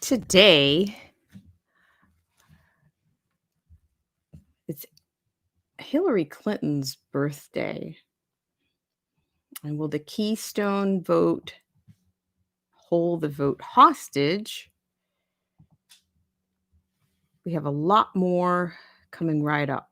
today it's Hillary Clinton's birthday. And will the Keystone vote hold the vote hostage? We have a lot more coming right up.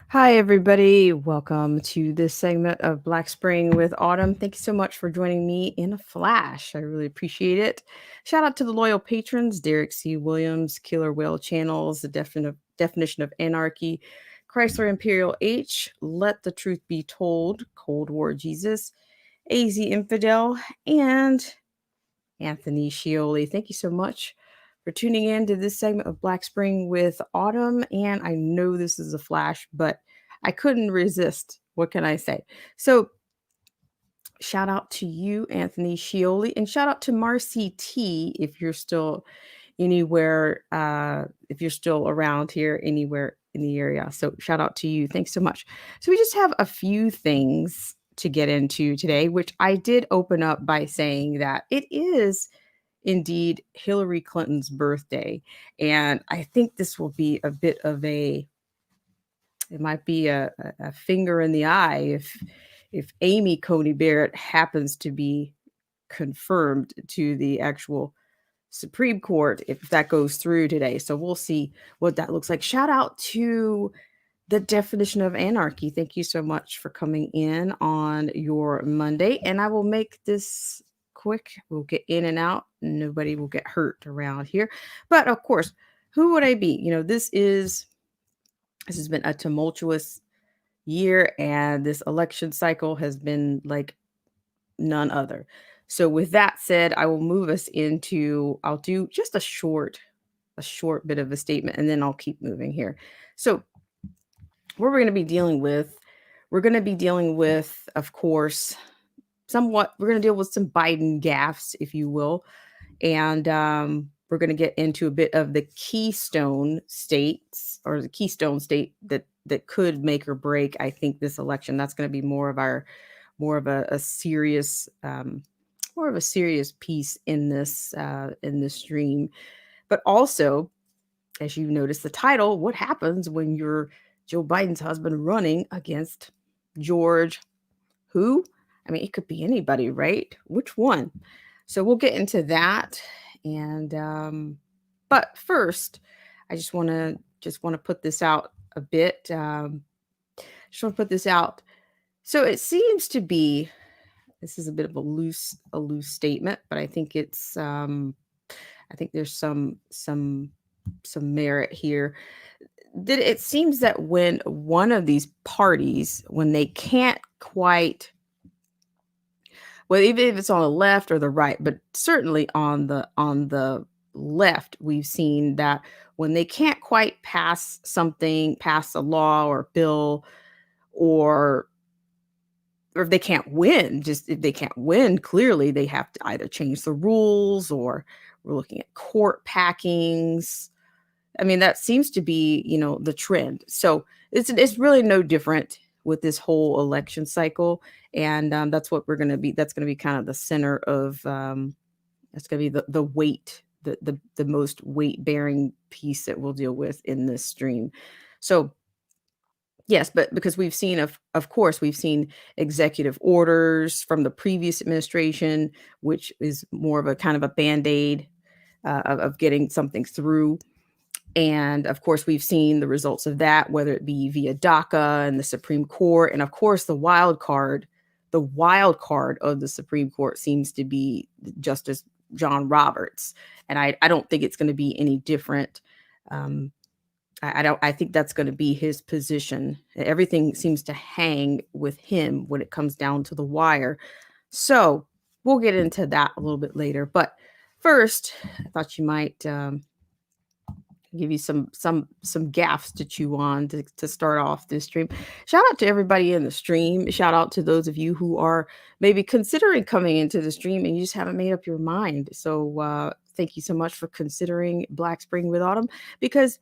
Hi, everybody. Welcome to this segment of Black Spring with Autumn. Thank you so much for joining me in a flash. I really appreciate it. Shout out to the loyal patrons, Derek C. Williams, Killer Whale Channels, the Definition of Anarchy, Chrysler Imperial H, Let the Truth Be Told, Cold War Jesus, AZ Infidel, and Anthony Scioli. Thank you so much for tuning in to this segment of Black Spring with Autumn. And I know this is a flash, but I couldn't resist. What can I say? So, shout out to you, Anthony Scioli, and shout out to Marcy T if you're still anywhere, if you're still around here, anywhere in the area. So, shout out to you. Thanks so much. So, we just have a few things to get into today, which I did open up by saying that it is indeed Hillary Clinton's birthday. And I think this will be a bit of it might be a finger in the eye if Amy Coney Barrett happens to be confirmed to the actual Supreme Court, if that goes through today. So we'll see what that looks like. Shout out to the Definition of Anarchy. Thank you so much for coming in on your Monday. And I will make this quick. We'll get in and out. Nobody will get hurt around here. But of course, who would I be? This has been a tumultuous year, and this election cycle has been like none other. So with that said, I will move us into, I'll do just a short bit of a statement, and then I'll keep moving here. So what we're going to be dealing with, of course, we're going to deal with some Biden gaffes, if you will. And we're going to get into a bit of the Keystone states, or the Keystone state that could make or break, I think, this election. That's going to be more of a serious piece in this stream. But also, as you notice the title, what happens when you're Joe Biden's husband running against George who? I mean, it could be anybody, right? Which one? So we'll get into that. And but first, I just want to put this out a bit. Just want to put this out. So it seems to be, this is a bit of a loose statement, but I think it's I think there's some merit here. That it seems that when one of these parties, when they can't quite, well, even if it's on the left or the right, but certainly on the left, we've seen that when they can't quite pass a law or bill, or if they can't win, clearly they have to either change the rules, or we're looking at court packings. I mean, that seems to be, the trend. So it's really no different with this whole election cycle. And that's what we're going to be. That's going to be kind of the center of, that's going to be the weight, the most weight bearing piece that we'll deal with in this stream. So yes, but because we've seen, of course, we've seen executive orders from the previous administration, which is more of a kind of a Band-Aid of getting something through. And of course, we've seen the results of that, whether it be via DACA and the Supreme Court. And of course, the wild card of the Supreme Court seems to be Justice John Roberts. And I don't think it's going to be any different. I think that's going to be his position. Everything seems to hang with him when it comes down to the wire. So we'll get into that a little bit later. But first, I thought you might give you some gaffs to chew on to start off this stream. Shout out to everybody in the stream. Shout out to those of you who are maybe considering coming into the stream and you just haven't made up your mind. So thank you so much for considering Black Spring with Autumn, because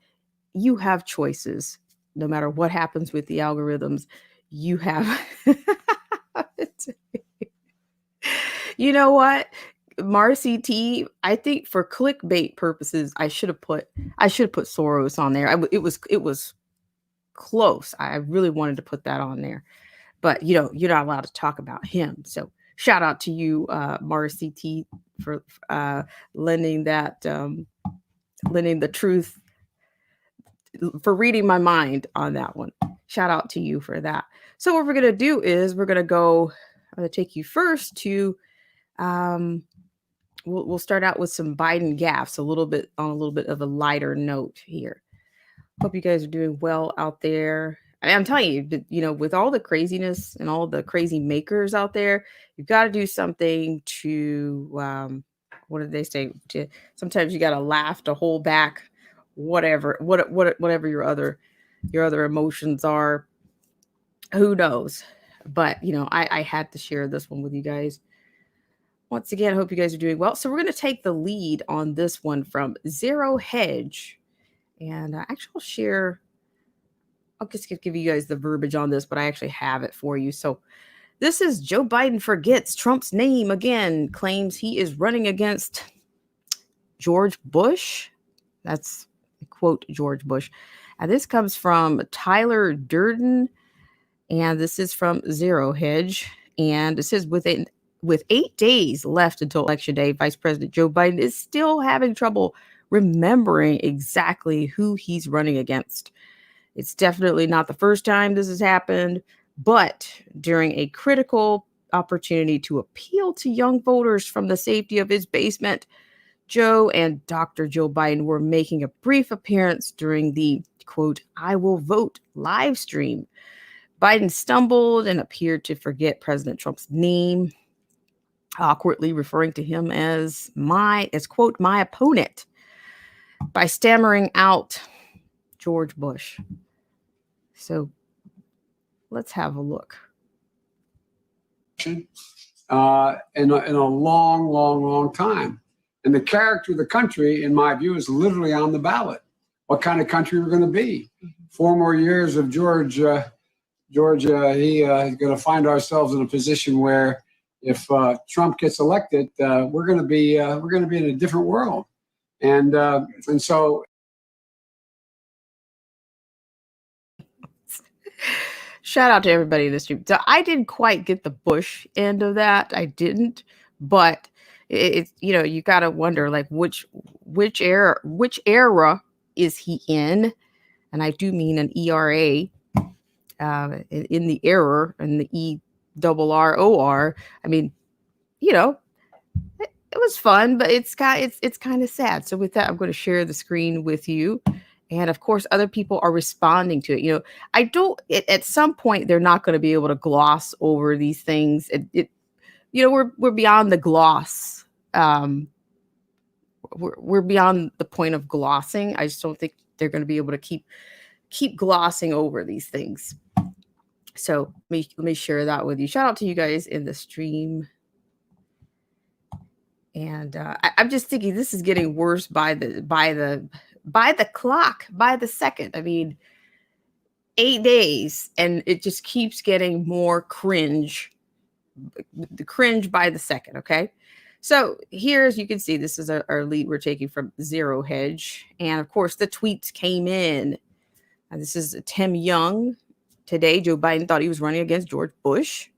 you have choices. No matter what happens with the algorithms, you have you know what? Marcy T, I think for clickbait purposes, I should have put Soros on there. It was close. I really wanted to put that on there, but you're not allowed to talk about him. So shout out to you, Marcy T, for lending the truth, for reading my mind on that one. Shout out to you for that. So what we're gonna do is I'm gonna take you first to we'll start out with some Biden gaffes, a little bit of a lighter note here. Hope you guys are doing well out there. I'm telling you, with all the craziness and all the crazy makers out there, you've got to do something to, what did they say? Sometimes you got to laugh to hold back whatever your other emotions are. Who knows? But, I had to share this one with you guys. Once again, I hope you guys are doing well. So we're going to take the lead on this one from Zero Hedge. And actually, I'll just give you guys the verbiage on this, but I actually have it for you. So this is Joe Biden forgets Trump's name again, claims he is running against George Bush. That's quote George Bush. And this comes from Tyler Durden. And this is from Zero Hedge. And it says with 8 days left until Election Day, Vice President Joe Biden is still having trouble remembering exactly who he's running against. It's definitely not the first time this has happened, but during a critical opportunity to appeal to young voters from the safety of his basement, Joe and Dr. Joe Biden were making a brief appearance during the, quote, "I will vote" live stream. Biden stumbled and appeared to forget President Trump's name, awkwardly referring to him as quote, "my opponent," by stammering out George Bush. So let's have a look. In a long, long, long time. And the character of the country, in my view, is literally on the ballot. What kind of country we're going to be? 4 more years of George, he's going to find ourselves in a position where if Trump gets elected, we're going to be in a different world. And so. Shout out to everybody in the stream. So I didn't quite get the Bush end of that. I didn't, but it's you got to wonder like which era is he in, and I do mean an ERA, in the error and the ERROR. I mean, it was fun, but it's kind of sad. So with that, I'm going to share the screen with you. And of course, other people are responding to it. At some point, they're not going to be able to gloss over these things. We're beyond the gloss. We're beyond the point of glossing. I just don't think they're going to be able to keep glossing over these things. So let me share that with you. Shout out to you guys in the stream. And I'm just thinking this is getting worse by the clock, by the second. I mean, 8 days, and it just keeps getting more cringe. The cringe by the second, okay? So here, as you can see, this is our lead we're taking from Zero Hedge. And of course, the tweets came in. And this is Tim Young. Today, Joe Biden thought he was running against George Bush. ...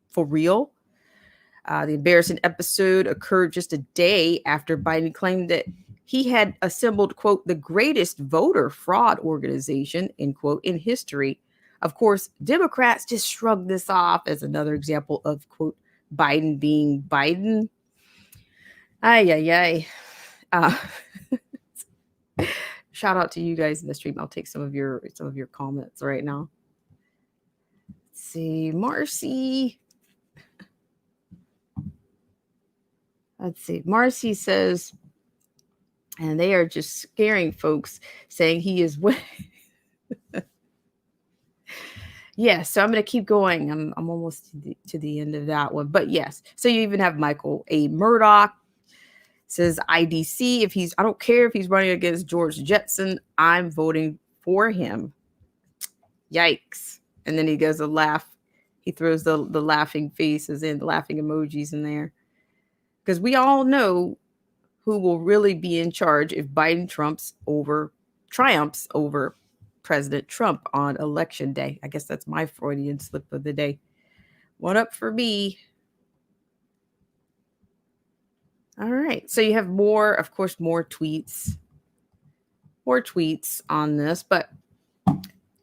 For real. The embarrassing episode occurred just a day after Biden claimed that he had assembled, quote, "the greatest voter fraud organization," end quote, in history. Of course, Democrats just shrugged this off as another example of, quote, Biden being Biden. Ay. Shout out to you guys in the stream. I'll take some of your comments right now. Let's see, Marcy. Let's see. Marcy says, And they are just scaring folks, saying he is yeah, so I'm going to keep going. I'm almost to the end of that one. But yes, so you even have Michael A. Murdoch says IDC, I don't care if he's running against George Jetson, I'm voting for him. Yikes. And then he does a laugh. He throws the laughing faces in, the laughing emojis in there. Because we all know who will really be in charge if Biden triumphs over President Trump on election day. I guess that's my Freudian slip of the day. One up for me. All right. So you have more, of course, more tweets on this, but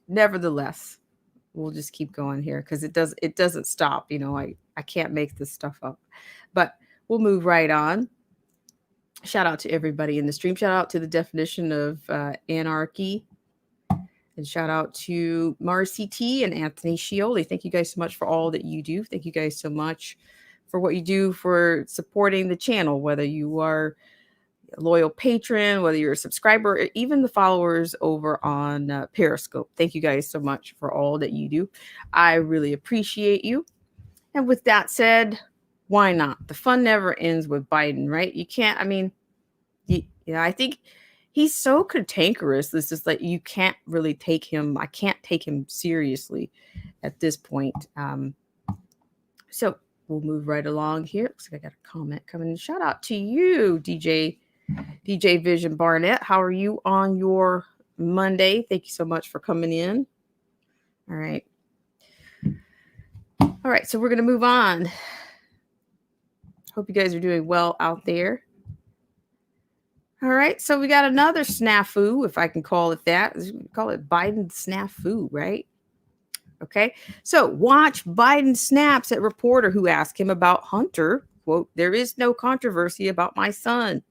nevertheless, we'll just keep going here because it doesn't stop. I can't make this stuff up, but we'll move right on. Shout out to everybody in the stream. Shout out to the definition of anarchy. And shout out to Marcy T and Anthony Scioli. Thank you guys so much for all that you do. Thank you guys so much for what you do for supporting the channel, whether you are a loyal patron, whether you're a subscriber, or even the followers over on Periscope. Thank you guys so much for all that you do. I really appreciate you. And with that said, why not? The fun never ends with Biden, right? You can't, I think he's so cantankerous. This is like, you can't really take him. I can't take him seriously at this point. So we'll move right along here. Looks like I got a comment coming in. Shout out to you, DJ Vision Barnett. How are you on your Monday? Thank you so much for coming in. All right. All right. So we're going to move on. Hope you guys are doing well out there. All right. So we got another snafu, if I can call it that. Call it Biden snafu, right? Okay. So watch Biden snaps at reporter who asked him about Hunter. Quote, "There is no controversy about my son."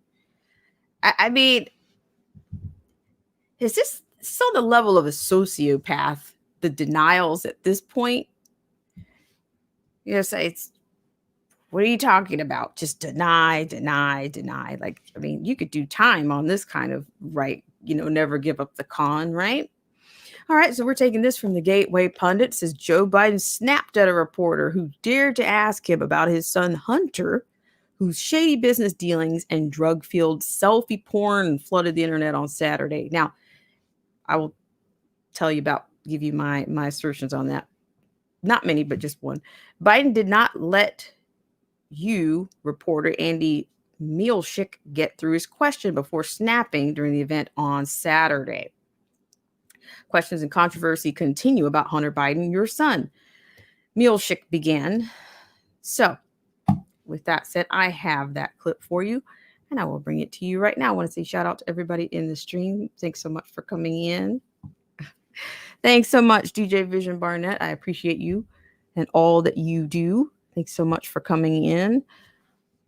I mean, is this still the level of a sociopath, the denials at this point? It's, what are you talking about? Just deny. Like, I mean, you could do time on this kind of right, never give up the con, right? All right, so we're taking this from the Gateway Pundit. It says Joe Biden snapped at a reporter who dared to ask him about his son Hunter, whose shady business dealings and drug-fueled selfie porn flooded the internet on Saturday. Now, I will give you my assertions on that. Not many, but just one. Biden did not let you, reporter Andy Milshik, get through his question before snapping during the event on Saturday. Questions and controversy continue about Hunter Biden, your son. Milshik began. So, with that said, I have that clip for you, and I will bring it to you right now. I want to say shout out to everybody in the stream. Thanks so much for coming in. Thanks so much, DJ Vision Barnett. I appreciate you and all that you do. Thanks so much for coming in.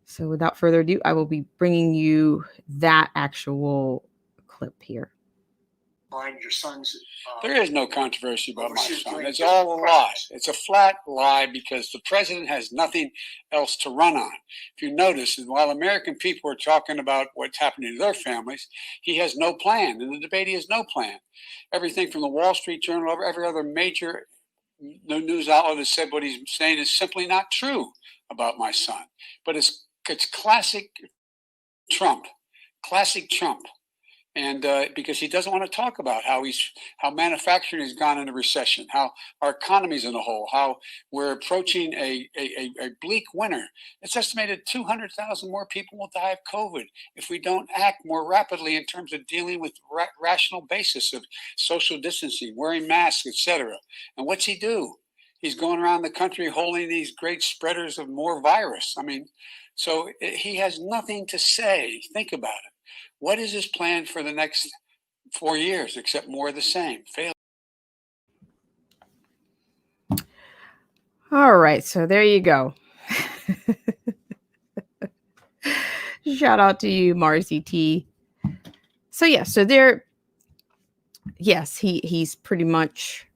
So without further ado, I will be bringing you that actual clip here. Your son's. There is no controversy about my son. It's all a lie. It's a flat lie because the president has nothing else to run on. If you notice, while American people are talking about what's happening to their families, he has no plan. In the debate, he has no plan. Everything from the Wall Street Journal over every other major news outlet has said what he's saying is simply not true about my son. But it's classic Trump. Classic Trump. And because he doesn't want to talk about how manufacturing has gone into recession, how our economy's in a hole, how we're approaching a bleak winter. It's estimated 200,000 more people will die of COVID if we don't act more rapidly in terms of dealing with rational basis of social distancing, wearing masks, etc. And what's he do? He's going around the country holding these great spreaders of more virus. I mean, so he has nothing to say. Think about it. What is his plan for the next 4 years except more of the same? Fail. All right, so there you go. Shout out to you, Marcy T. So yeah, so he's pretty much.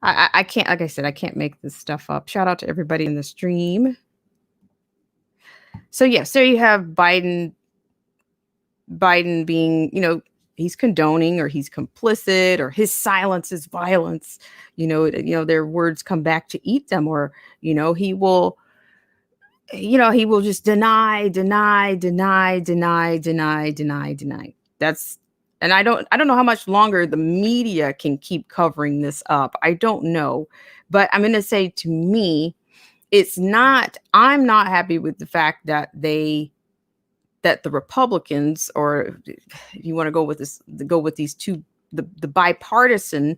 I can't, like I said, I can't make this stuff up. Shout out to everybody in the stream. So yes, there you have Biden Biden being, he's condoning or he's complicit or his silence is violence. Their words come back to eat them, or, he will, he will just deny. That's, and I don't know how much longer the media can keep covering this up. I don't know, but I'm going to say, to me, I'm not happy with the fact that the Republicans, or if you want to go with these two, the bipartisan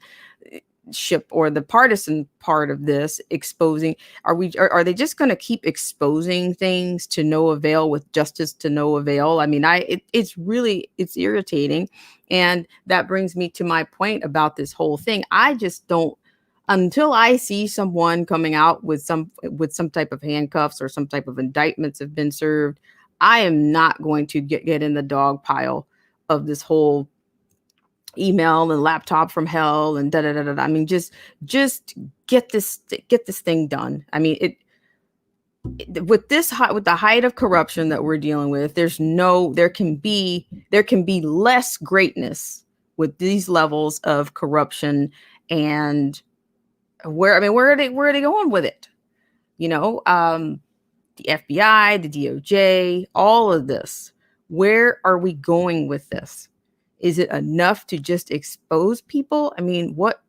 ship or the partisan part of this, exposing, are they just going to keep exposing things to no avail, with justice to no avail? I mean, it's irritating. And that brings me to my point about this whole thing. I just don't, until I see someone coming out with some type of handcuffs or some type of indictments have been served, I am not going to get in the dog pile of this whole email and laptop from hell and da da da da. I mean, just get this thing done. I mean, with the height of corruption that we're dealing with, there can be less greatness with these levels of corruption. And where are they going with it? The FBI, the DOJ, all of this. Where are we going with this? Is it enough to just expose people? I mean, what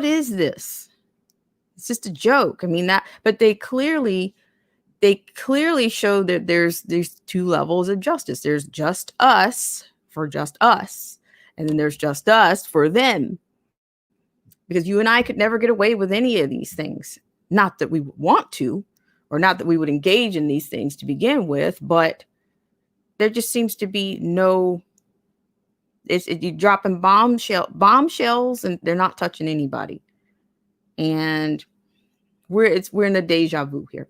is this? It's just a joke. I mean, but they clearly show that there's two levels of justice. There's just us for just us, and then there's just us for them. Because you and I could never get away with any of these things. Not that we want to, or not that we would engage in these things to begin with, but there just seems to be no. You dropping bombshells, and they're not touching anybody. And we're in a deja vu here.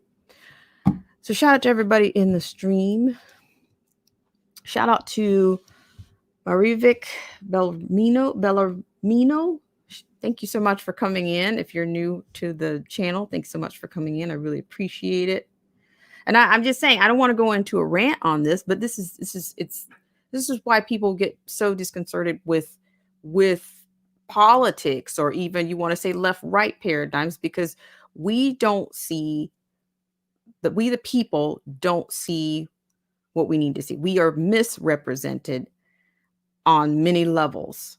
So shout out to everybody in the stream. Shout out to Marivik Bellarmino. Thank you so much for coming in. If you're new to the channel, thanks so much for coming in. I really appreciate it. And I'm just saying, I don't want to go into a rant on this, but this is why people get so disconcerted with politics, or even, you want to say, left-right paradigms, because we the people don't see what we need to see. We are misrepresented on many levels.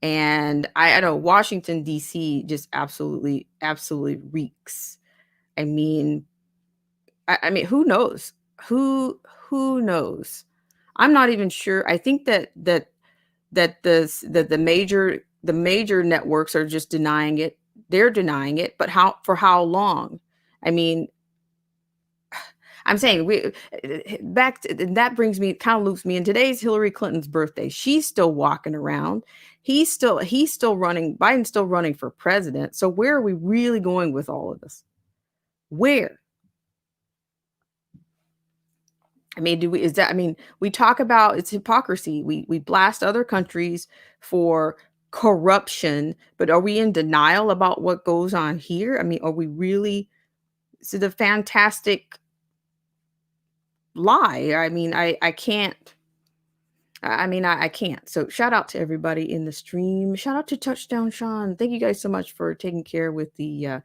And I know Washington, D.C. just absolutely reeks. I mean, who knows? Who knows? I'm not even sure. I think that the major networks are just denying it. They're denying it, but for how long? I mean, I'm saying that brings me, kind of loops me in. Today's Hillary Clinton's birthday. She's still walking around. He's still running. Biden's still running for president. So where are we really going with all of this? Where? I mean, we talk about it's hypocrisy. We blast other countries for corruption, but are we in denial about what goes on here? I mean, are we really? This is a fantastic lie. I mean, I can't. I can't. So shout out to everybody in the stream. Shout out to Touchdown Sean. Thank you guys so much for taking care with the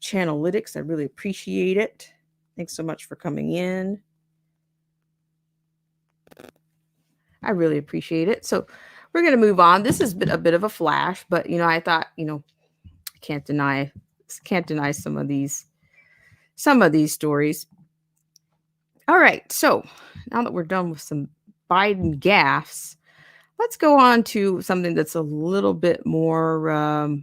Channelytics. I really appreciate it. Thanks so much for coming in. I really appreciate it. So we're going to move on. This has been a bit of a flash, but I thought, I can't deny some of these stories. All right. So now that we're done with some Biden gaffes, let's go on to something that's a little bit more.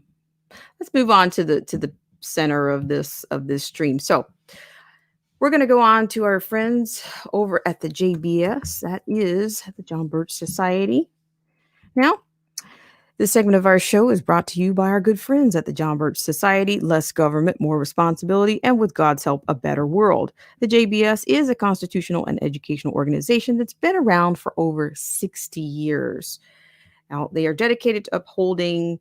Let's move on to the center of this stream. So we're going to go on to our friends over at the JBS. That is the John Birch Society. Now, this segment of our show is brought to you by our good friends at the John Birch Society. Less government, more responsibility, and with God's help, a better world. The JBS is a constitutional and educational organization that's been around for over 60 years. Now, they are dedicated to upholding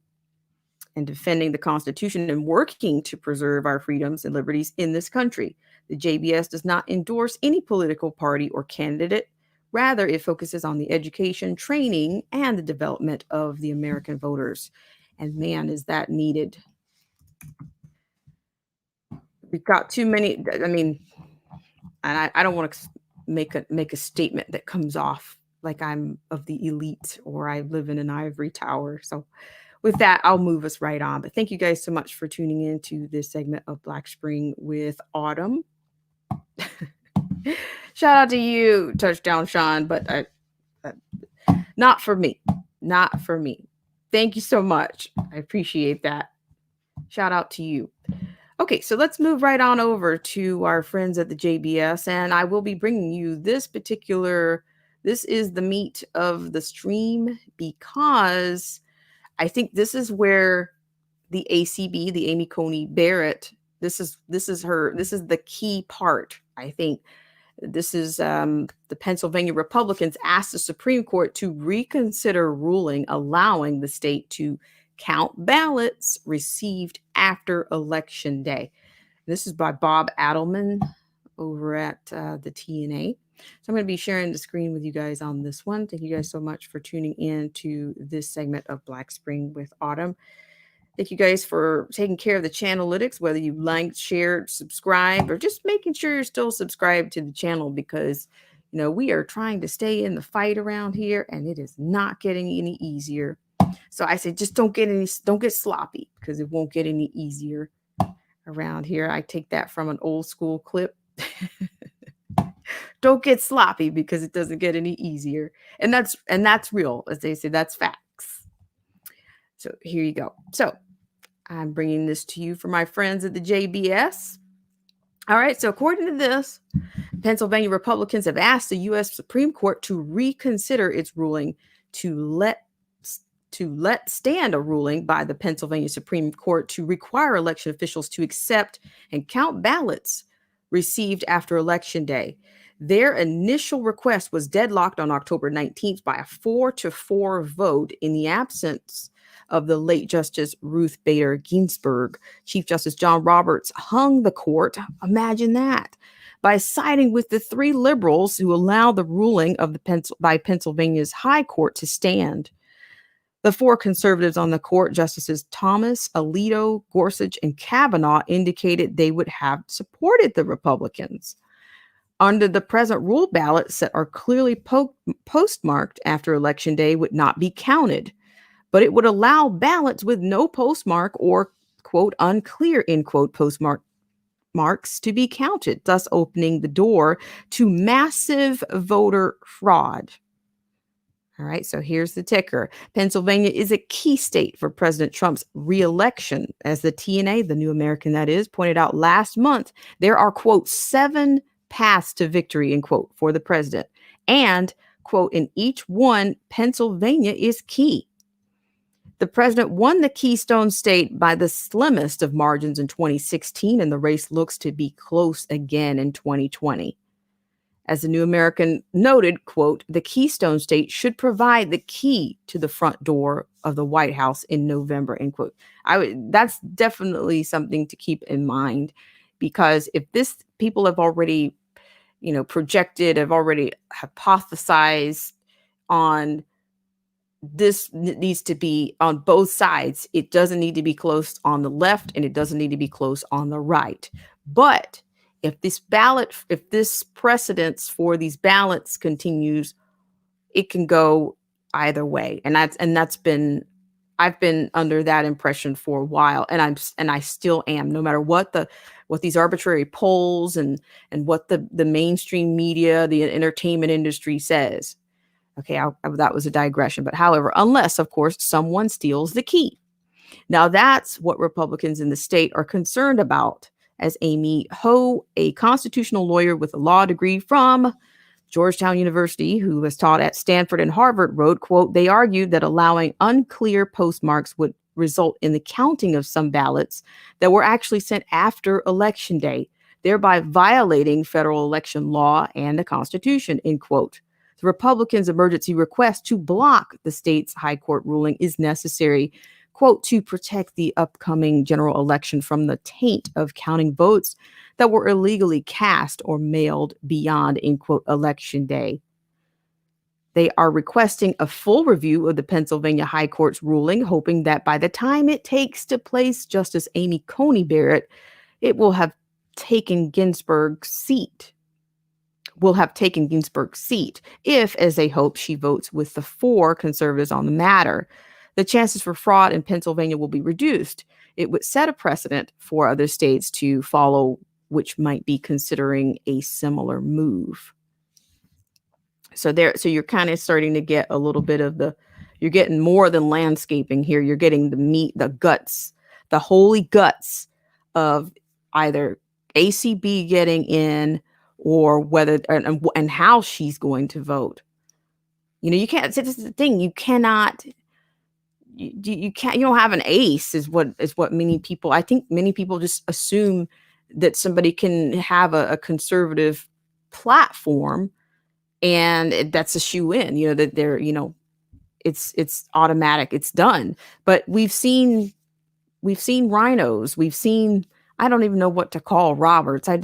and defending the Constitution and working to preserve our freedoms and liberties in this country. The JBS does not endorse any political party or candidate. Rather, it focuses on the education, training, and the development of the American voters. And man, is that needed. We've got too many. I mean, and I don't want to make a statement that comes off like I'm of the elite or I live in an ivory tower. So with that, I'll move us right on. But thank you guys so much for tuning in to this segment of Black Spring with Autumn. Shout out to you, Touchdown Sean, but not for me. Not for me. Thank you so much. I appreciate that. Shout out to you. Okay, so let's move right on over to our friends at the JBS, and I will be bringing you this is the meat of the stream, because I think this is where the ACB, the Amy Coney Barrett, this is the key part. I think this is the Pennsylvania Republicans asked the Supreme Court to reconsider ruling allowing the state to count ballots received after Election Day. This is by Bob Adelman over at the TNA. So I'm going to be sharing the screen with you guys on this one. Thank you guys so much for tuning in to this segment of Black Spring with Autumn. Thank you guys for taking care of the channelytics, whether you liked, shared, subscribed, or just making sure you're still subscribed to the channel, because we are trying to stay in the fight around here, and it is not getting any easier. So I say, just don't get sloppy, because it won't get any easier around here. I take that from an old school clip. Don't get sloppy, because it doesn't get any easier. And that's real, as they say, that's facts. So here you go. So I'm bringing this to you for my friends at the JBS. All right. So according to this, Pennsylvania Republicans have asked the U.S. Supreme Court to reconsider its ruling to let stand a ruling by the Pennsylvania Supreme Court to require election officials to accept and count ballots received after Election Day. Their initial request was deadlocked on October 19th by a 4-4 vote in the absence of the late Justice Ruth Bader Ginsburg. Chief Justice John Roberts hung the court, imagine that, by siding with the 3 liberals who allowed the ruling of by Pennsylvania's High Court to stand. The 4 conservatives on the court, Justices Thomas, Alito, Gorsuch, and Kavanaugh, indicated they would have supported the Republicans. Under the present rule, ballots that are clearly postmarked after Election Day would not be counted, but it would allow ballots with no postmark or, quote, unclear, end quote, postmarks to be counted, thus opening the door to massive voter fraud. All right, so here's the ticker. Pennsylvania is a key state for President Trump's reelection. As the TNA, the New American that is, pointed out last month, there are, quote, 7 paths to victory, end quote, for the president. And, quote, in each one, Pennsylvania is key. The president won the Keystone State by the slimmest of margins in 2016, and the race looks to be close again in 2020. As the New American noted, quote, the Keystone State should provide the key to the front door of the White House in November, end quote. That's definitely something to keep in mind, because if this people have already, projected, have already hypothesized on this needs to be on both sides. It doesn't need to be close on the left, and it doesn't need to be close on the right. But if this precedence for these ballots continues, it can go either way. And I've been under that impression for a while, and I still am, no matter what these arbitrary polls and what the mainstream media, the entertainment industry says. Okay, that was a digression. But however, unless, of course, someone steals the key. Now, that's what Republicans in the state are concerned about. As Amy Ho, a constitutional lawyer with a law degree from Georgetown University, who has taught at Stanford and Harvard, wrote, quote, they argued that allowing unclear postmarks would result in the counting of some ballots that were actually sent after Election Day, thereby violating federal election law and the Constitution, end quote. The Republicans' emergency request to block the state's high court ruling is necessary, quote, to protect the upcoming general election from the taint of counting votes that were illegally cast or mailed beyond, end quote, Election Day. They are requesting a full review of the Pennsylvania High Court's ruling, hoping that by the time it takes to place Justice Amy Coney Barrett, it will have taken Ginsburg's seat. If, as they hope, she votes with the 4 conservatives on the matter. The chances for fraud in Pennsylvania will be reduced. It would set a precedent for other states to follow, which might be considering a similar move. So you're kind of starting to get a little bit of you're getting more than landscaping here. You're getting the meat, the guts, the holy guts of either ACB getting in or whether and how she's going to vote. You can't. This is the thing. You cannot. You can't. You don't have an ace. Is what many people. I think many people just assume that somebody can have a conservative platform. And that's a shoe in, that they're, it's automatic, it's done. But we've seen rhinos. We've seen, I don't even know what to call Roberts. I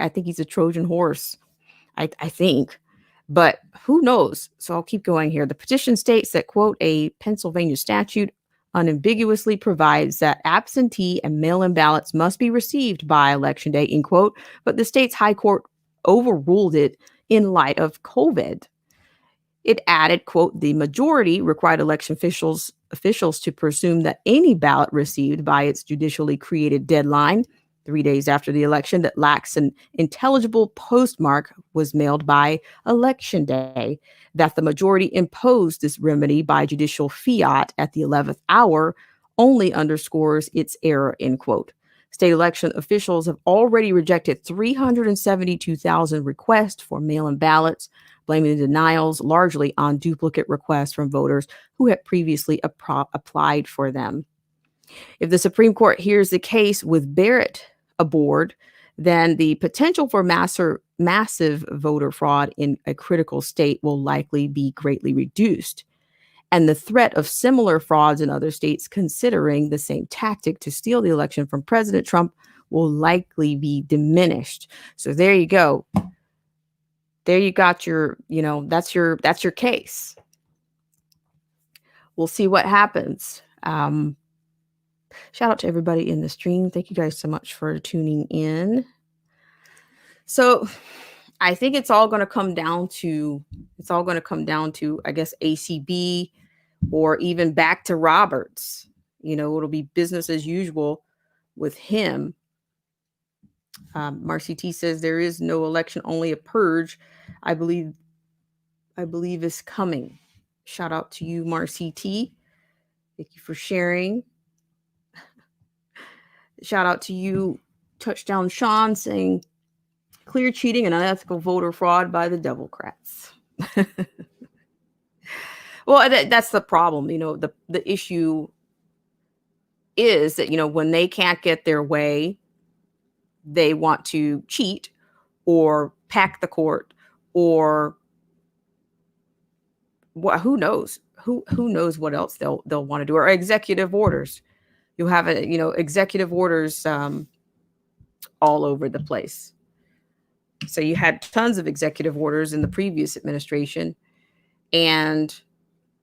think he's a Trojan horse. I think, but who knows? So I'll keep going here. The petition states that, quote, a Pennsylvania statute unambiguously provides that absentee and mail-in ballots must be received by election day, end quote. But the state's high court overruled it in light of COVID. It added, quote, the majority required election officials to presume that any ballot received by its judicially created deadline 3 days after the election that lacks an intelligible postmark was mailed by election day. That the majority imposed this remedy by judicial fiat at the 11th hour only underscores its error, end quote. State election officials have already rejected 372,000 requests for mail-in ballots, blaming the denials largely on duplicate requests from voters who had previously applied for them. If the Supreme Court hears the case with Barrett aboard, then the potential for massive voter fraud in a critical state will likely be greatly reduced. And the threat of similar frauds in other states considering the same tactic to steal the election from President Trump will likely be diminished. So there you go. There you got your, that's your case. We'll see what happens. Shout out to everybody in the stream. Thank you guys so much for tuning in. So I think it's all going to come down to, I guess, ACB or even back to Roberts. It'll be business as usual with him. Marcy T says there is no election, only a purge. I believe is coming. Shout out to you, Marcy T. Thank you for sharing. Shout out to you, Touchdown Sean, saying clear cheating and unethical voter fraud by the Democrats. Well, that's the problem. The issue is that, when they can't get their way, they want to cheat or pack the court or who knows? Who knows what else they'll want to do, or executive orders. You'll have executive orders all over the place. So you had tons of executive orders in the previous administration, and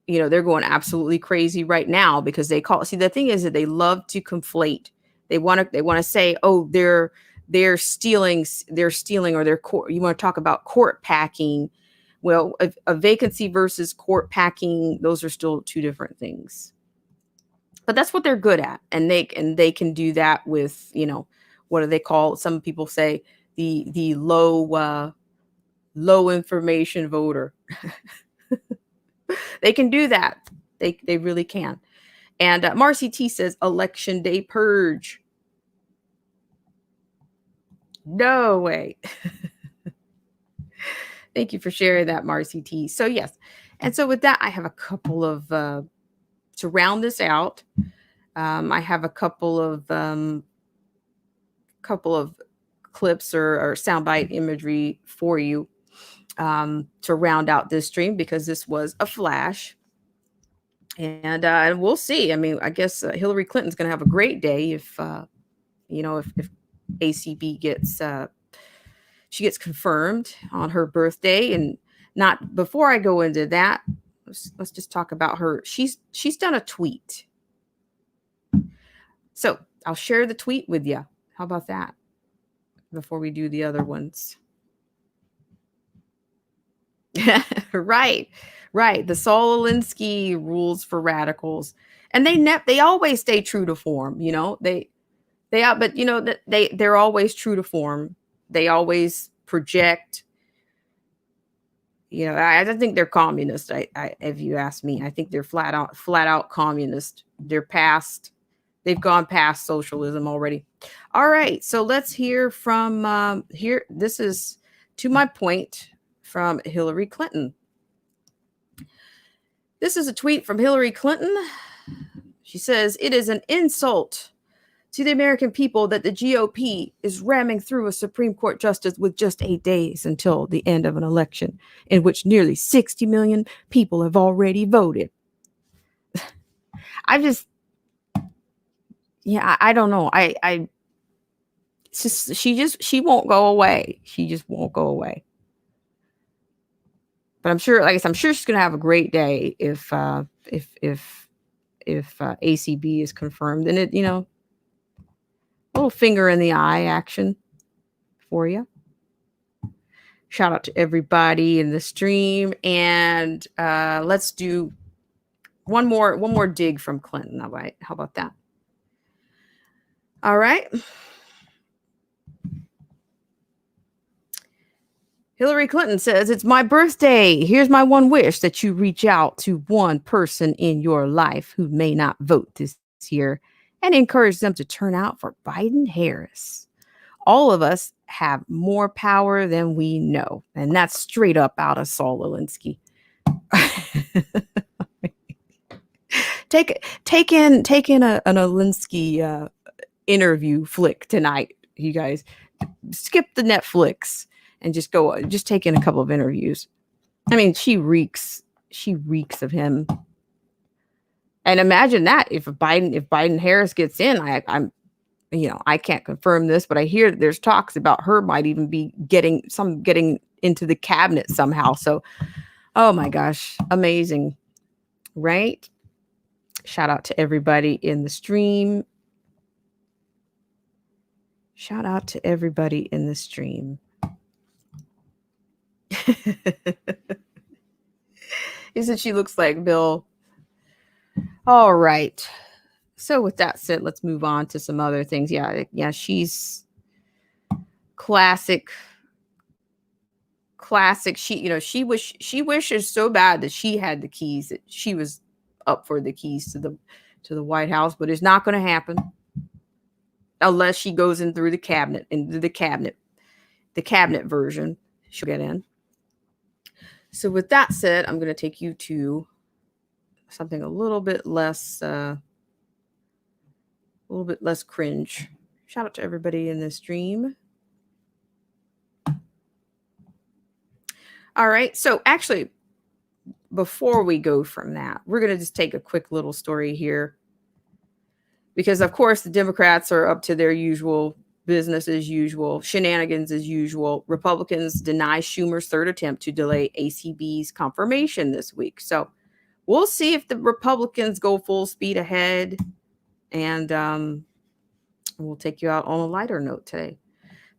they're going absolutely crazy right now because the thing is that they love to conflate. They want to say, oh, they're stealing, or they're court. You want to talk about court packing. Well, a vacancy versus court packing, those are still two different things. But that's what they're good at, and they can do that with, what do they call? Some people say the low information voter. They can do that. They really can. And Marcy T says election day purge. No way. Thank you for sharing that, Marcy T. So yes. And so with that, I have a couple of, to round this out, I have a couple of clips or soundbite imagery for you to round out this stream, because this was a flash. And we'll see. I mean, I guess Hillary Clinton's going to have a great day if ACB gets confirmed on her birthday, and Not before I go into that, let's just talk about her. She's done a tweet. So I'll share the tweet with you. How about that? Before we do the other ones. Right. The Saul Alinsky rules for radicals. And they always stay true to form, you know. But you know that they're always true to form. They always project. You know, I think they're communist. If you ask me, I think they're flat out communist. They've gone past socialism already. All right, so let's hear from here. This is to my point from Hillary Clinton. This is a tweet from Hillary Clinton. She says, "It is an insult to the American people that the GOP is ramming through a Supreme Court justice with just 8 days until the end of an election in which nearly 60 million people have already voted." I don't know. She won't go away. She just won't go away. But I'm sure, like I said, I'm sure she's going to have a great day if ACB is confirmed. And it, you know, little finger in the eye action for you. Shout out to everybody in the stream. And let's do one more dig from Clinton. All right. How about that? All right. Hillary Clinton says, "It's my birthday. Here's my one wish, that you reach out to one person in your life who may not vote this year and encourage them to turn out for Biden-Harris. All of us have more power than we know." And that's straight up out of Saul Alinsky. Take in an Alinsky interview flick tonight, you guys. Skip the Netflix and just take in a couple of interviews. I mean, she reeks of him. And imagine that if Biden Harris gets in, I'm I can't confirm this, but I hear that there's talks about her might even be getting into the cabinet somehow. So, oh my gosh, amazing, right? Shout out to everybody in the stream. Shout out to everybody in the stream. He said she looks like Bill. All right. So with that said, let's move on to some other things. Yeah, she's classic. She wishes so bad that she had the keys, that she was up for the keys to the White House, but it's not going to happen unless she goes in through the cabinet, the cabinet version. She'll get in. So with that said, I'm going to take you to something a little bit less cringe. Shout out to everybody in the stream. All right. So actually, before we go from that, we're going to just take a quick little story here. Because, of course, the Democrats are up to their usual business as usual, shenanigans as usual. Republicans deny Schumer's third attempt to delay ACB's confirmation this week. So we'll see if the Republicans go full speed ahead. And we'll take you out on a lighter note today.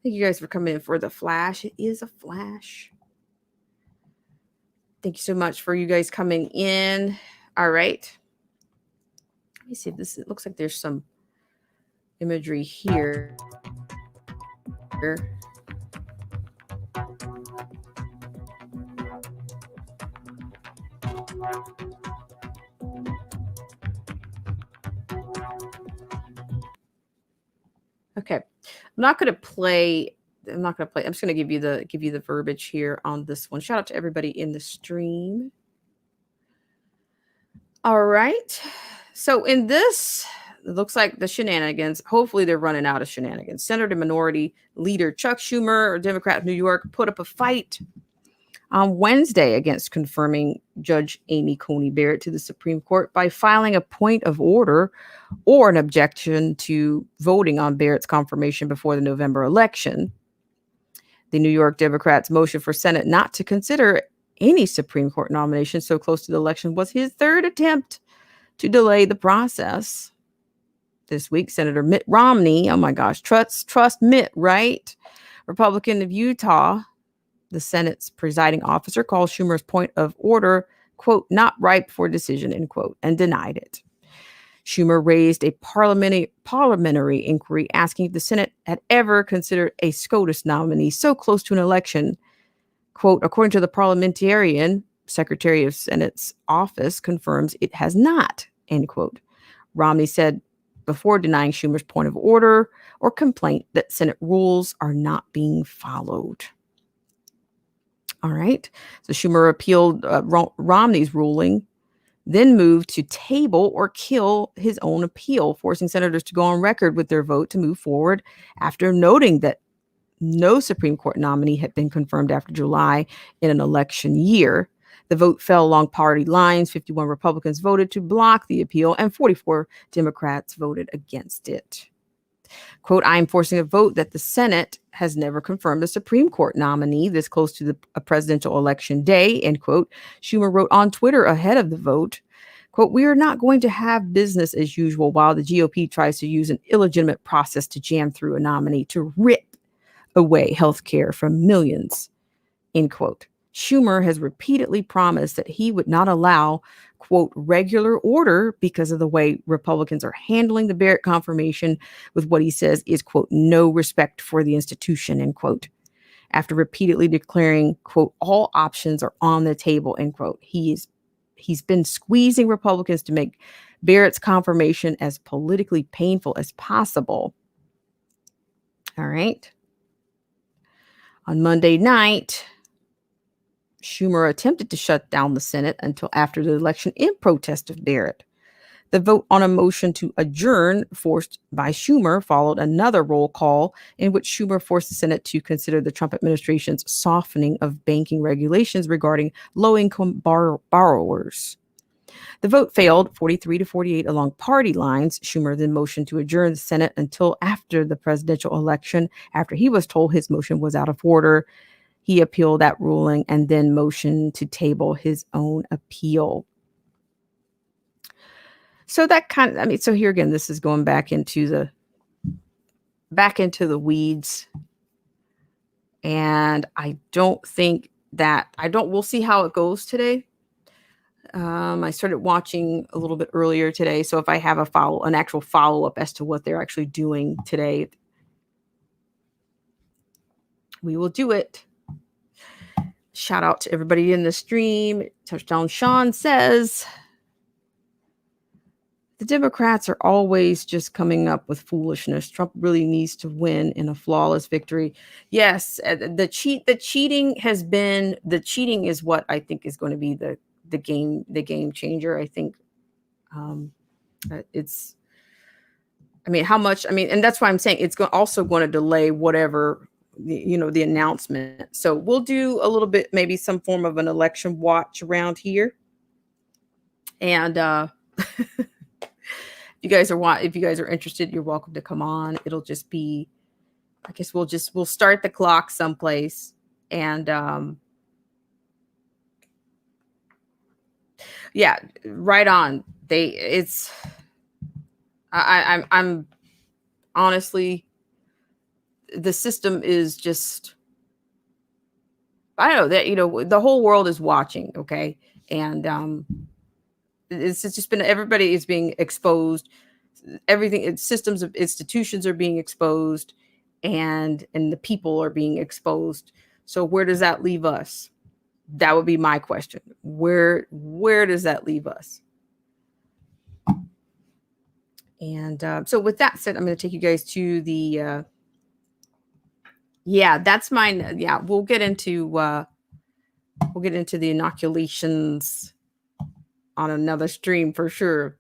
Thank you guys for coming in for the flash. It is a flash. Thank you so much for you guys coming in. All right. Let me see if it looks like there's some imagery here. Okay. I'm just going to give you the verbiage here on this one. Shout out to everybody in the stream. All right. So in this, it looks like the shenanigans, hopefully they're running out of shenanigans. Senator Minority Leader Chuck Schumer, a Democrat of New York, put up a fight on Wednesday against confirming Judge Amy Coney Barrett to the Supreme Court by filing a point of order or an objection to voting on Barrett's confirmation before the November election. The New York Democrats' motion for Senate not to consider any Supreme Court nomination so close to the election was his third attempt to delay the process. This week, Senator Mitt Romney, oh my gosh, trust Mitt, right? Republican of Utah, the Senate's presiding officer, called Schumer's point of order, quote, not ripe for decision, end quote, and denied it. Schumer raised a parliamentary inquiry asking if the Senate had ever considered a SCOTUS nominee so close to an election. Quote, according to the parliamentarian, Secretary of Senate's office confirms it has not, end quote. Romney said before denying Schumer's point of order or complaint that Senate rules are not being followed. All right. So Schumer appealed Romney's ruling, then moved to table or kill his own appeal, forcing senators to go on record with their vote to move forward after noting that no Supreme Court nominee had been confirmed after July in an election year. The vote fell along party lines. 51 Republicans voted to block the appeal and 44 Democrats voted against it. Quote, I am forcing a vote that the Senate has never confirmed a Supreme Court nominee this close to a presidential election day, end quote. Schumer wrote on Twitter ahead of the vote, quote, we are not going to have business as usual while the GOP tries to use an illegitimate process to jam through a nominee to rip away health care from millions, end quote. Schumer has repeatedly promised that he would not allow, quote, regular order because of the way Republicans are handling the Barrett confirmation with what he says is, quote, no respect for the institution, end quote. After repeatedly declaring, quote, all options are on the table, end quote. He's been squeezing Republicans to make Barrett's confirmation as politically painful as possible. All right. On Monday night, Schumer attempted to shut down the Senate until after the election in protest of Barrett. The vote on a motion to adjourn forced by Schumer followed another roll call in which Schumer forced the Senate to consider the Trump administration's softening of banking regulations regarding low-income borrowers. The vote failed 43-48 along party lines. Schumer then motioned to adjourn the Senate until after the presidential election, after he was told his motion was out of order. He appealed that ruling and then motioned to table his own appeal. So that so here again, this is going back into the weeds. And we'll see how it goes today. I started watching a little bit earlier today. So if I have an actual follow-up as to what they're actually doing today, we will do it. Shout out to everybody in the stream. Touchdown Sean says, the Democrats are always just coming up with foolishness. Trump really needs to win in a flawless victory. Yes, the cheating is what I think is going to be the game changer. I think and that's why I'm saying it's also going to delay whatever the announcement. So we'll do a little bit, maybe some form of an election watch around here. And if you guys are interested, you're welcome to come on. It'll just be, I guess we'll start the clock someplace. And yeah, right on. I'm honestly, the system is just, I don't know that, the whole world is watching. Okay. And, it's just been, everybody is being exposed. Everything, systems of institutions are being exposed and the people are being exposed. So where does that leave us? That would be my question. Where does that leave us? And so with that said, I'm going to take you guys to the, that's mine. Yeah, we'll get into the inoculations on another stream for sure.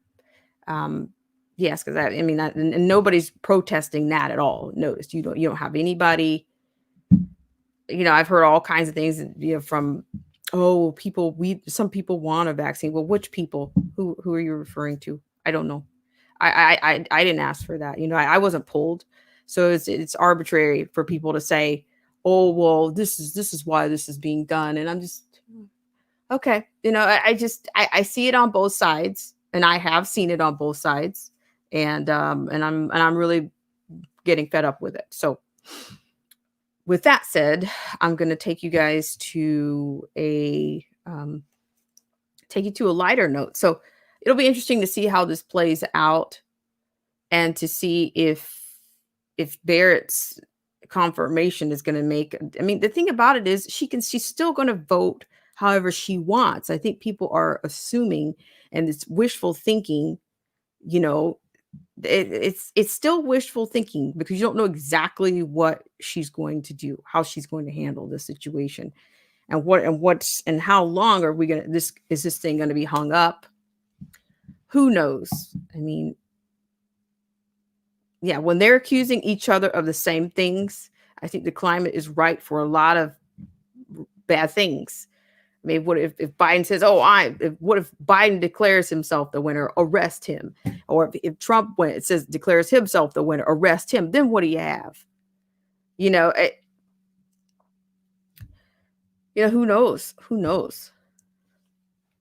Yes, because and nobody's protesting that at all. Notice you don't have anybody. I've heard all kinds of things. From some people want a vaccine. Well, which people? Who are you referring to? I don't know. I didn't ask for that. I wasn't pulled. So it's arbitrary for people to say, oh well, this is why this is being done. And I'm just, Okay. I see it on both sides, and I have seen it on both sides. And I'm really getting fed up with it. So with that said, I'm going to take you guys to a lighter note. So it'll be interesting to see how this plays out, and to see if Barrett's confirmation is going to make. I mean, the thing about it is she's still going to vote however she wants. I think people are assuming, and it's wishful thinking, you know, it's still wishful thinking, because you don't know exactly what she's going to do, how she's going to handle the situation, and how long are we going to is this thing going to be hung up? Who knows? I mean, yeah, when they're accusing each other of the same things, I think the climate is ripe for a lot of bad things. I mean, what if Biden says, what if Biden declares himself the winner, arrest him? Or if Trump declares himself the winner, arrest him, then what do you have? Who knows? Who knows?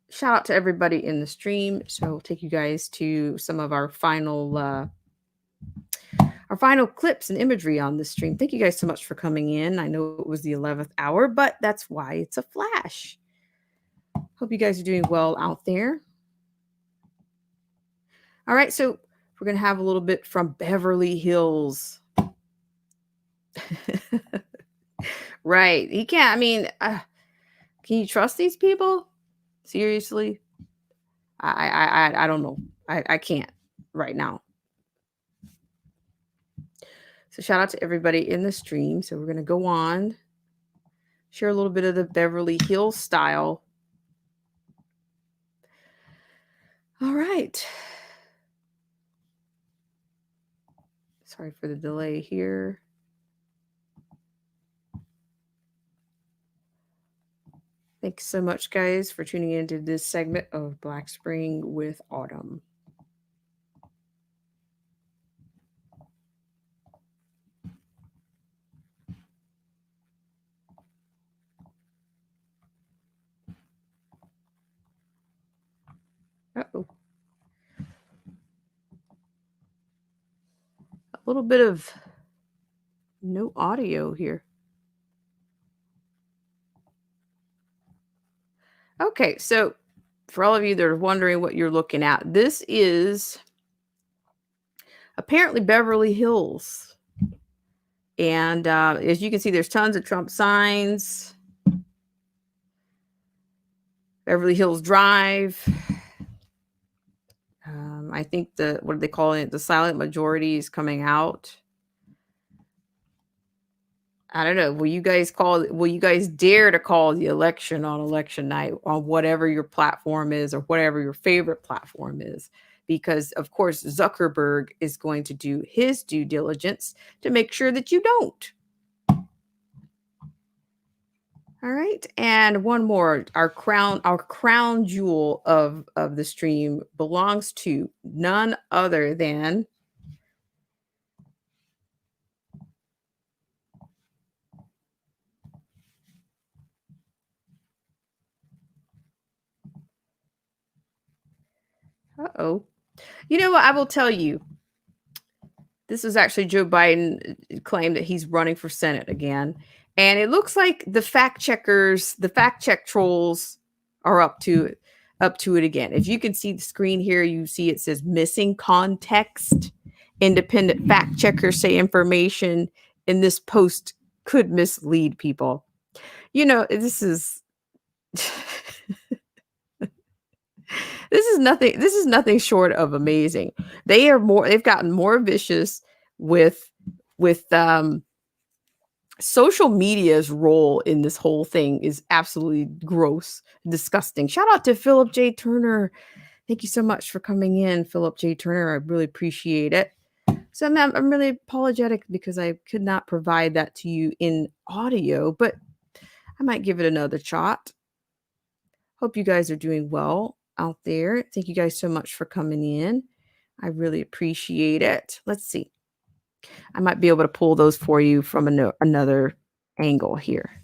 Shout out to everybody in the stream. So I'll take you guys to some of our final clips and imagery on this stream. Thank you guys so much for coming in. I know it was the 11th hour, but that's why it's a flash. Hope you guys are doing well out there. All right, so we're going to have a little bit from Beverly Hills. Right. He can't, I mean, can you trust these people? Seriously? I don't know. I can't right now. So shout out to everybody in the stream. So we're going to go on, share a little bit of the Beverly Hills style. All right. Sorry for the delay here. Thanks so much, guys, for tuning into this segment of Black Spring with Autumn. Uh-oh. A little bit of no audio here. Okay, so for all of you that are wondering what you're looking at, this is apparently Beverly Hills. And as you can see, there's tons of Trump signs. Beverly Hills Drive. I think what are they calling it? The silent majority is coming out. I don't know. Will you guys dare to call the election on election night on whatever your platform is, or whatever your favorite platform is? Because of course, Zuckerberg is going to do his due diligence to make sure that you don't. All right. And one more, our crown jewel of the stream belongs to none other than uh-oh. You know what? I will tell you. This is actually Joe Biden claimed that he's running for Senate again. And it looks like the fact check trolls are up to it again. If you can see the screen here, you see it says missing context. Independent fact checkers say information in this post could mislead people. This is this is nothing short of amazing. They've gotten more vicious with social media's role in this whole thing is absolutely gross, disgusting. Shout out to Philip J. Turner. Thank you so much for coming in, Philip J. Turner. I really appreciate it. So I'm really apologetic because I could not provide that to you in audio, but I might give it another shot. Hope you guys are doing well out there. Thank you guys so much for coming in. I really appreciate it. Let's see. I might be able to pull those for you from another angle here.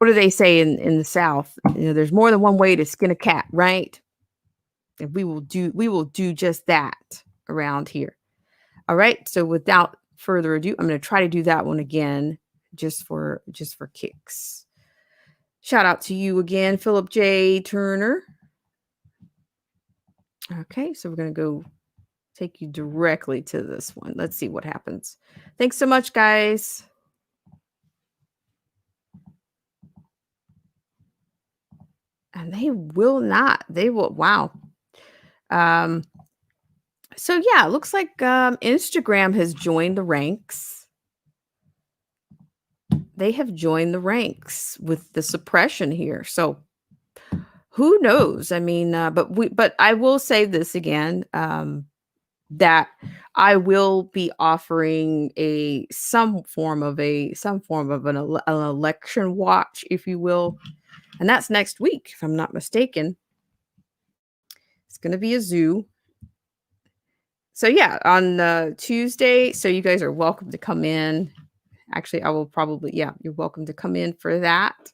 what do they say in the South? There's more than one way to skin a cat, right? And we will do just that around here. All right. So without further ado, I'm going to try to do that one again just for kicks. Shout out to you again, Philip J. Turner. Okay, so we're going to go take you directly to this one. Let's see what happens. Thanks so much, guys. And they will not. They will. Wow. So yeah, it looks like Instagram has joined the ranks. They have joined the ranks with the suppression here. So who knows? I mean, but I will say this again, that I will be offering some form of an election watch, if you will, and that's next week, if I'm not mistaken. It's going to be a zoo. So yeah, on Tuesday. So you guys are welcome to come in. Actually, I will probably, you're welcome to come in for that.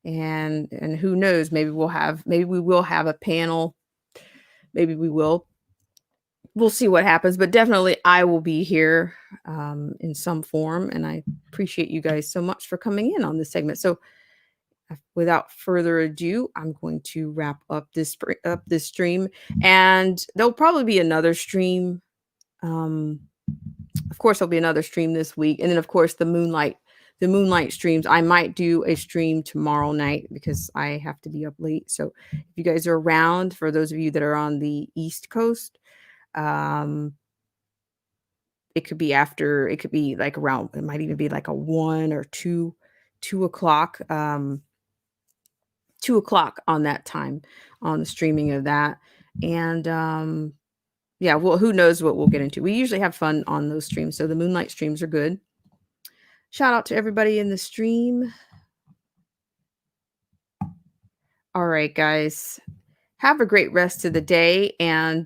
And who knows, maybe we will have a panel. Maybe we will. We'll see what happens, but definitely I will be here in some form. And I appreciate you guys so much for coming in on this segment. So without further ado, I'm going to wrap up this stream, and there'll probably be another stream. Of course, there'll be another stream this week. And then of course the moonlight streams. I might do a stream tomorrow night because I have to be up late. So if you guys are around, for those of you that are on the East Coast, it could be like around, it might even be like a 1 or 2 o'clock, 2 o'clock on that time on the streaming of that. And well, who knows what we'll get into. We usually have fun on those streams. So the moonlight streams are good. Shout out to everybody in the stream. All right, guys, have a great rest of the day. And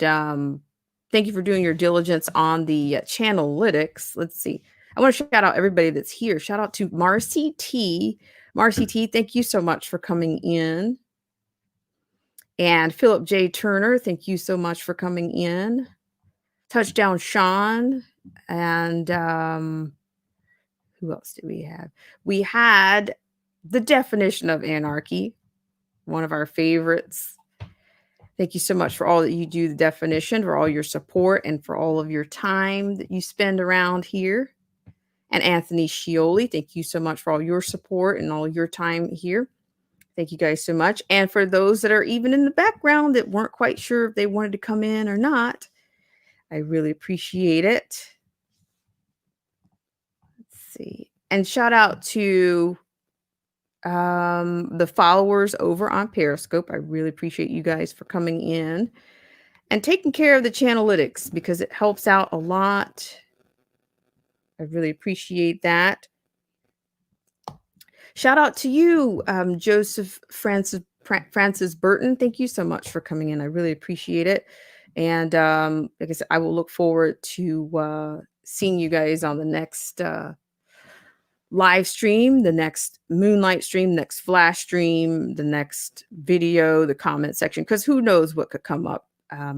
thank you for doing your diligence on the Channelytics. Let's see. I want to shout out everybody that's here. Shout out to Marcy T. Marcy T, thank you so much for coming in. And Philip J. Turner, thank you so much for coming in. Touchdown Sean. And who else did we have? We had The Definition of Anarchy, one of our favorites. Thank you so much for all that you do, The Definition, for all your support, and for all of your time that you spend around here. And Anthony Scioli, thank you so much for all your support and all your time here. Thank you guys so much. And for those that are even in the background that weren't quite sure if they wanted to come in or not, I really appreciate it. Let's see. And shout out to the followers over on Periscope. I really appreciate you guys for coming in and taking care of the Channelytics, because it helps out a lot. I really appreciate that. Shout out to you, Joseph Francis Burton. Thank you so much for coming in. I really appreciate it. And like I said, I will look forward to seeing you guys on the next live stream, the next moonlight stream, next flash stream, the next video, the comment section, because who knows what could come up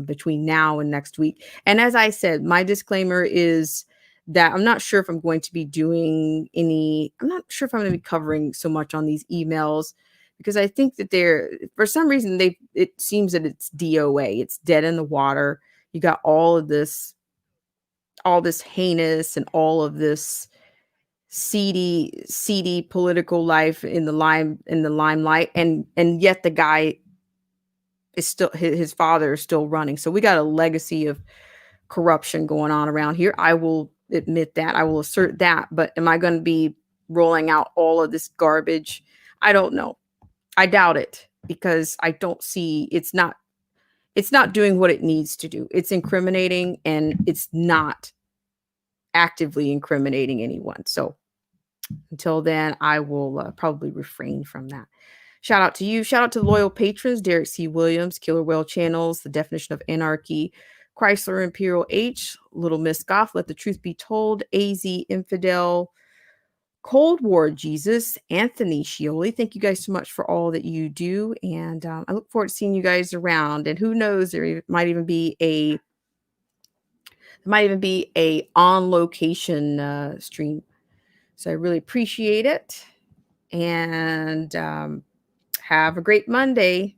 between now and next week. And as I said, my disclaimer is that I'm not sure if I'm going to be doing I'm not sure if I'm going to be covering so much on these emails, because I think that for some reason, it seems that it's DOA. It's dead in the water. You got all this heinous and all of this seedy political life in the limelight. And yet the guy is still, his father is still running. So we got a legacy of corruption going on around here. I will admit that. I will assert that. But am I going to be rolling out all of this garbage? I don't know. I doubt it, because I don't see, it's not doing what it needs to do. It's incriminating, and it's not actively incriminating anyone. So until then, I will probably refrain from that. Shout out to you. Shout out to loyal patrons, Derek C. Williams, Killer Whale Channels, The Definition of Anarchy, Chrysler Imperial H, Little Miss Goth, Let the Truth Be Told, AZ Infidel, Cold War Jesus, Anthony Scioli. Thank you guys so much for all that you do, and I look forward to seeing you guys around. And who knows, there might even be a on location stream. So I really appreciate it, and have a great Monday.